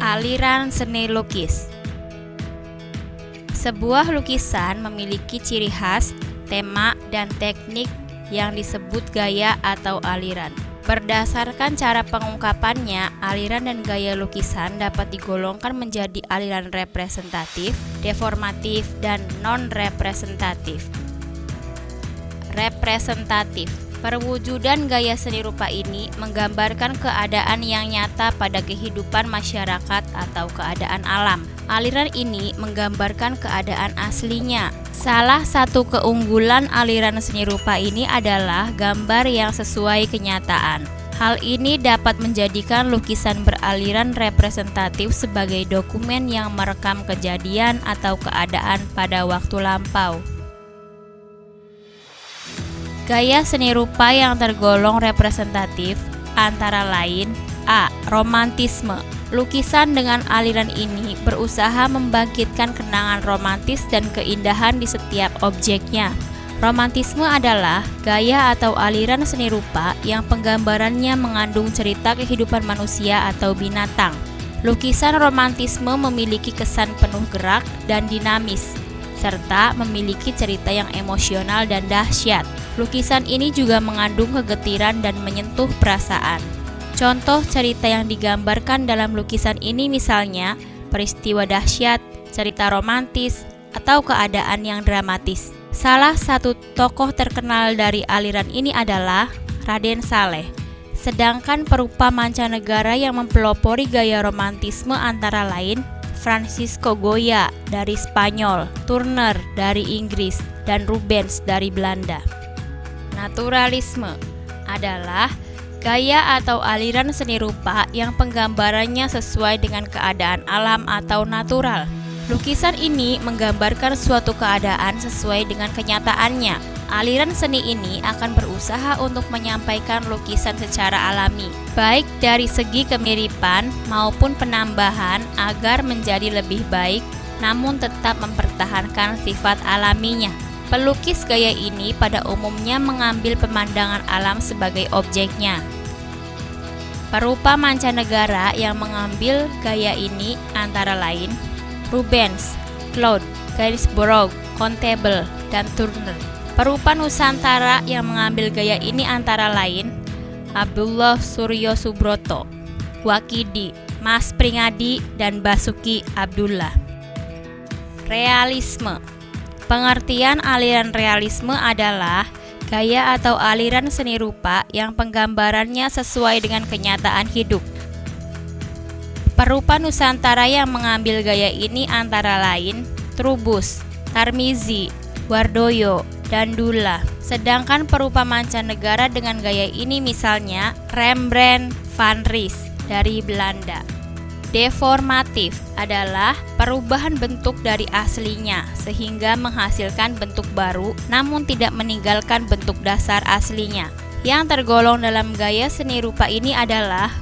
Aliran seni lukis. Sebuah lukisan memiliki ciri khas, tema, dan teknik yang disebut gaya atau aliran. Berdasarkan cara pengungkapannya, aliran dan gaya lukisan dapat digolongkan menjadi aliran representatif, deformatif, dan non-representatif. Representatif. Perwujudan gaya seni rupa ini menggambarkan keadaan yang nyata pada kehidupan masyarakat atau keadaan alam. Aliran ini menggambarkan keadaan aslinya. Salah satu keunggulan aliran seni rupa ini adalah gambar yang sesuai kenyataan. Hal ini dapat menjadikan lukisan beraliran representatif sebagai dokumen yang merekam kejadian atau keadaan pada waktu lampau. Gaya seni rupa yang tergolong representatif antara lain: A. Romantisme. Lukisan dengan aliran ini berusaha membangkitkan kenangan romantis dan keindahan di setiap objeknya. Romantisme adalah gaya atau aliran seni rupa yang penggambarannya mengandung cerita kehidupan manusia atau binatang. Lukisan romantisme memiliki kesan penuh gerak dan dinamis, serta memiliki cerita yang emosional dan dahsyat. Lukisan ini juga mengandung kegetiran dan menyentuh perasaan. Contoh cerita yang digambarkan dalam lukisan ini misalnya peristiwa dahsyat, cerita romantis, atau keadaan yang dramatis. Salah satu tokoh terkenal dari aliran ini adalah Raden Saleh. Sedangkan perupa mancanegara yang mempelopori gaya romantisme antara lain Francisco Goya dari Spanyol, Turner dari Inggris, dan Rubens dari Belanda. Naturalisme adalah gaya atau aliran seni rupa yang penggambarannya sesuai dengan keadaan alam atau natural. Lukisan ini menggambarkan suatu keadaan sesuai dengan kenyataannya. Aliran seni ini akan berusaha untuk menyampaikan lukisan secara alami, baik dari segi kemiripan maupun penambahan agar menjadi lebih baik, namun tetap mempertahankan sifat alaminya. Pelukis gaya ini pada umumnya mengambil pemandangan alam sebagai objeknya. Perupa mancanegara yang mengambil gaya ini antara lain Rubens, Claude, Gainsborough, Constable, dan Turner. Perupa Nusantara yang mengambil gaya ini antara lain Abdullah Suryo Subroto, Wakidi, Mas Pringadi, dan Basuki Abdullah. Realisme. Pengertian aliran realisme adalah gaya atau aliran seni rupa yang penggambarannya sesuai dengan kenyataan hidup. Perupa Nusantara yang mengambil gaya ini antara lain Trubus, Tarmizi, Wardoyo, dan Dula. Sedangkan perupa mancanegara dengan gaya ini misalnya Rembrandt van Rys dari Belanda. Deformatif adalah perubahan bentuk dari aslinya sehingga menghasilkan bentuk baru namun tidak meninggalkan bentuk dasar aslinya. Yang tergolong dalam gaya seni rupa ini adalah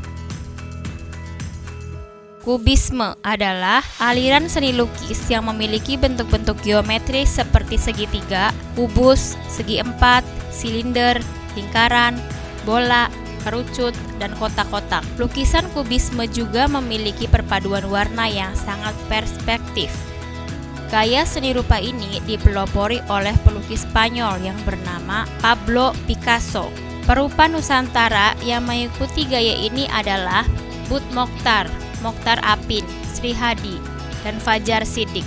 Kubisme adalah aliran seni lukis yang memiliki bentuk-bentuk geometris seperti segitiga, kubus, segi empat, silinder, lingkaran, bola, kerucut, dan kotak-kotak. Lukisan kubisme juga memiliki perpaduan warna yang sangat perspektif. Gaya seni rupa ini dipelopori oleh pelukis Spanyol yang bernama Pablo Picasso. Perupa Nusantara yang mengikuti gaya ini adalah Bud Mokhtar, Mokhtar Apin, Sri Hadi, dan Fajar Siddiq.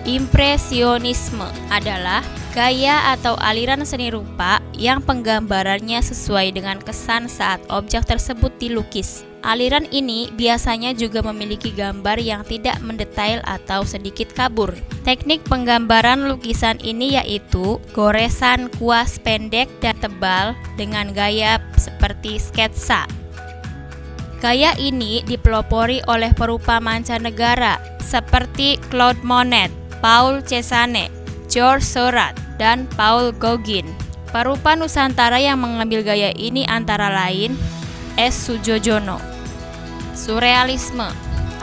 Impresionisme adalah gaya atau aliran seni rupa yang penggambarannya sesuai dengan kesan saat objek tersebut dilukis. Aliran ini biasanya juga memiliki gambar yang tidak mendetail atau sedikit kabur. Teknik penggambaran lukisan ini yaitu goresan kuas pendek dan tebal dengan gaya seperti sketsa. Gaya ini dipelopori oleh perupa mancanegara seperti Claude Monet, Paul Cézanne, Georges Seurat, dan Paul Gauguin. Perupa Nusantara yang mengambil gaya ini antara lain S. Sujojono. Surrealisme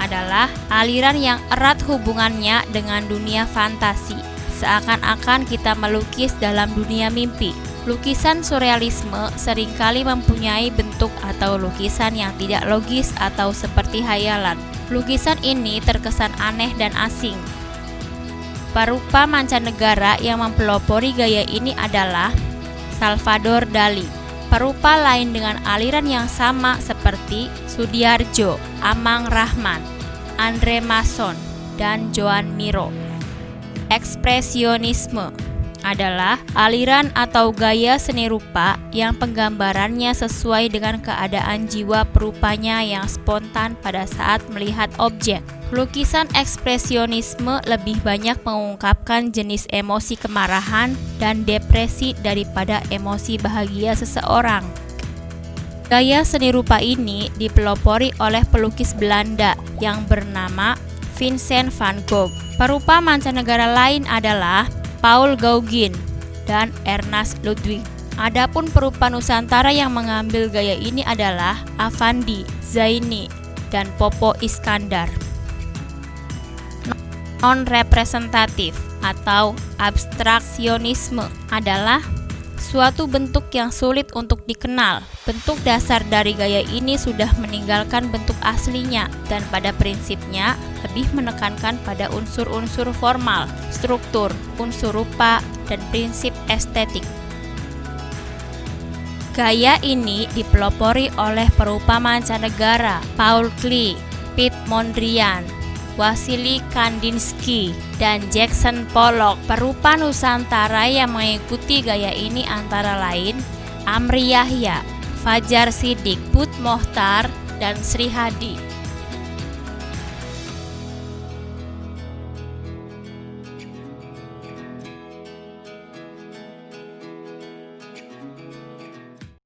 adalah aliran yang erat hubungannya dengan dunia fantasi, seakan-akan kita melukis dalam dunia mimpi. Lukisan surrealisme seringkali mempunyai bentuk bentuk atau lukisan yang tidak logis atau seperti hayalan. Lukisan ini terkesan aneh dan asing. Perupa mancanegara yang mempelopori gaya ini adalah Salvador Dali. Perupa lain dengan aliran yang sama seperti Sudiardjo, Amang Rahman, Andre Masson, dan Joan Miro. Ekspresionisme adalah aliran atau gaya seni rupa yang penggambarannya sesuai dengan keadaan jiwa perupanya yang spontan pada saat melihat objek. Lukisan ekspresionisme lebih banyak mengungkapkan jenis emosi kemarahan dan depresi daripada emosi bahagia seseorang. Gaya seni rupa ini dipelopori oleh pelukis Belanda yang bernama Vincent van Gogh. Perupa mancanegara lain adalah Paul Gauguin dan Ernest Ludwig. Adapun perupa Nusantara yang mengambil gaya ini adalah Affandi, Zaini, dan Popo Iskandar. Non-representatif atau abstraksionisme adalah suatu bentuk yang sulit untuk dikenal. Bentuk dasar dari gaya ini sudah meninggalkan bentuk aslinya dan pada prinsipnya lebih menekankan pada unsur-unsur formal, struktur, unsur rupa, dan prinsip estetik. Gaya ini dipelopori oleh perupa mancanegara Paul Klee, Piet Mondrian, Wassily Kandinsky, dan Jackson Pollock. Perupa Nusantara yang mengikuti gaya ini antara lain Amri Yahya, Fajar Siddiq, Bud Mohtar, dan Sri Hadi.